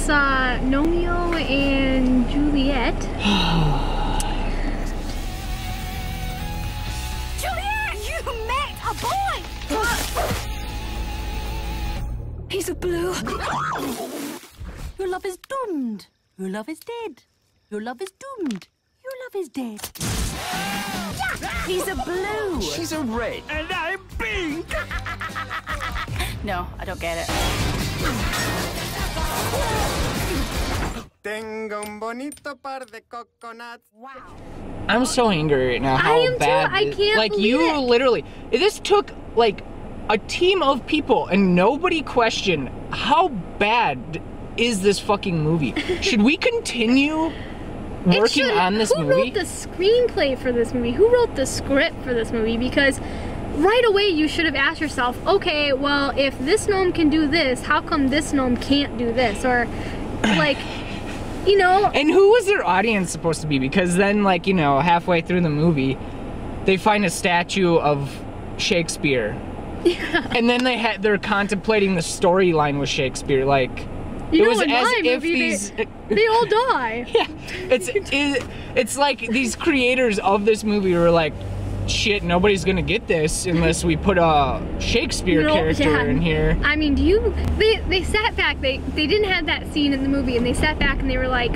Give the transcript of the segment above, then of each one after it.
saw Gnomeo and Juliet. Juliet, you met a boy! He's a blue. Your love is doomed. Your love is dead. Your love is doomed. Your love is dead. He's a blue. She's a red. And I'm pink! No, I don't get it. Tengo un bonito par de coconuts. Wow. I'm so angry right now. I How am bad too. I can't like believe you it. literally. This took like a team of people, and nobody questioned how bad is this fucking movie. Should we continue working on this movie? Who wrote the screenplay for this movie? Who wrote the script for this movie? Because right away you should have asked yourself, okay, well, if this gnome can do this, how come this gnome can't do this? Or like, you know. And who was their audience supposed to be? Because then, like, you know, halfway through the movie, they find a statue of Shakespeare. Yeah. And then they're contemplating the storyline with Shakespeare, like. You it know, was in as my if movie, these they all die. Yeah, it's like these creators of this movie were like, shit, nobody's gonna get this unless we put a Shakespeare character in here. I mean, they sat back, they didn't have that scene in the movie, and they sat back and they were like,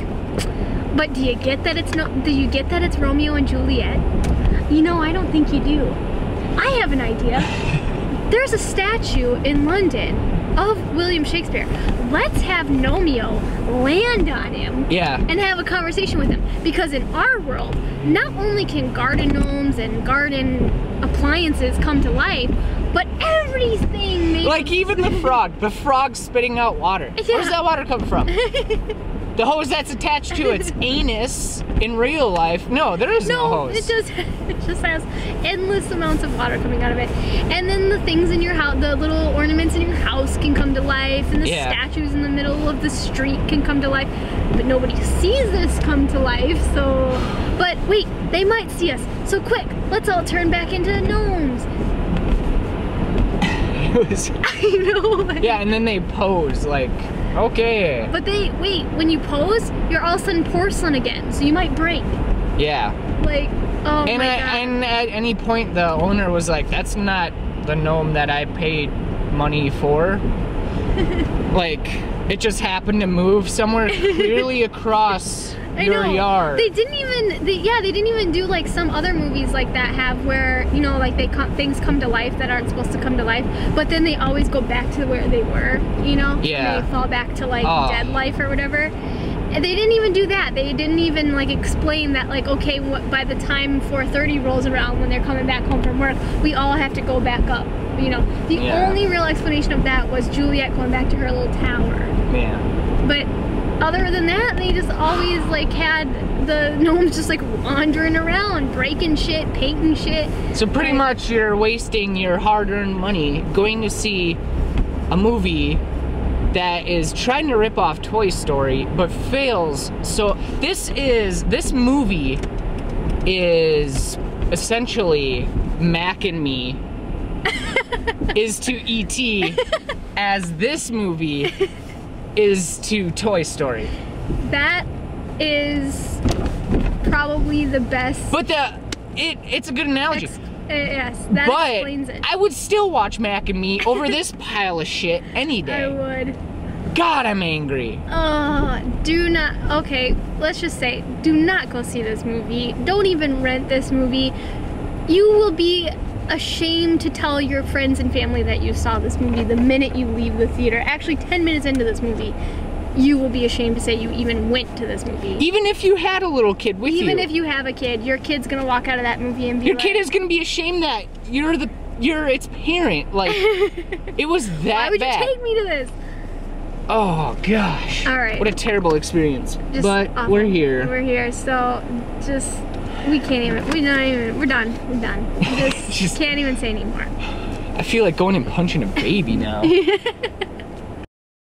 but do you get that it's Romeo and Juliet? You know, I don't think you do. I have an idea. There's a statue in London of William Shakespeare. Let's have Gnomeo land on him, yeah, and have a conversation with him. Because in our world, not only can garden gnomes and garden appliances come to life, but everything made like even the frog spitting out water. Yeah. Where's that water come from? The hose that's attached to its anus in real life. No, there is no hose. It just has endless amounts of water coming out of it. And then the things in your house, the little ornaments in your house can come to life, and the statues in the middle of the street can come to life. But nobody sees this come to life, so... But wait, they might see us. So quick, let's all turn back into gnomes. I know. Yeah, and then they pose like, okay. But wait, when you pose, you're all of a sudden porcelain again, so you might break. Yeah. Like, oh my God. And at any point, the owner was like, that's not the gnome that I paid money for. Like, it just happened to move somewhere clearly across your yard. They didn't even do like some other movies like that have where, you know, like things come to life that aren't supposed to come to life, but then they always go back to where they were, you know? Yeah. And they fall back to like dead life or whatever. And they didn't even do that. They didn't even like explain that, like, okay, by the time 4:30 rolls around when they're coming back home from work, we all have to go back up. You know, the only real explanation of that was Juliet going back to her little tower. Yeah. But other than that, they just always like had the gnomes just like wandering around, breaking shit, painting shit. So pretty much you're wasting your hard-earned money going to see a movie that is trying to rip off Toy Story but fails. So this movie is essentially Mac and Me is to E.T. as this movie is to Toy Story. That is probably the best. But it's a good analogy. Yes, that explains it. I would still watch Mac and Me over this pile of shit any day. I would. God, I'm angry. Do not, okay, let's just say, do not go see this movie. Don't even rent this movie. You will be ashamed to tell your friends and family that you saw this movie the minute you leave the theater. Actually, 10 minutes into this movie, you will be ashamed to say you even went to this movie. Even if you had a little kid with you. Even if you have a kid, your kid's gonna walk out of that movie and be your like, kid is gonna be ashamed that you're its parent. Like, it was that bad. why would you take me to this? Oh gosh. All right. What a terrible experience. Just but awful. we're here. We're here, so just, we can't even, we're done. Just can't even say anymore. I feel like going and punching a baby now.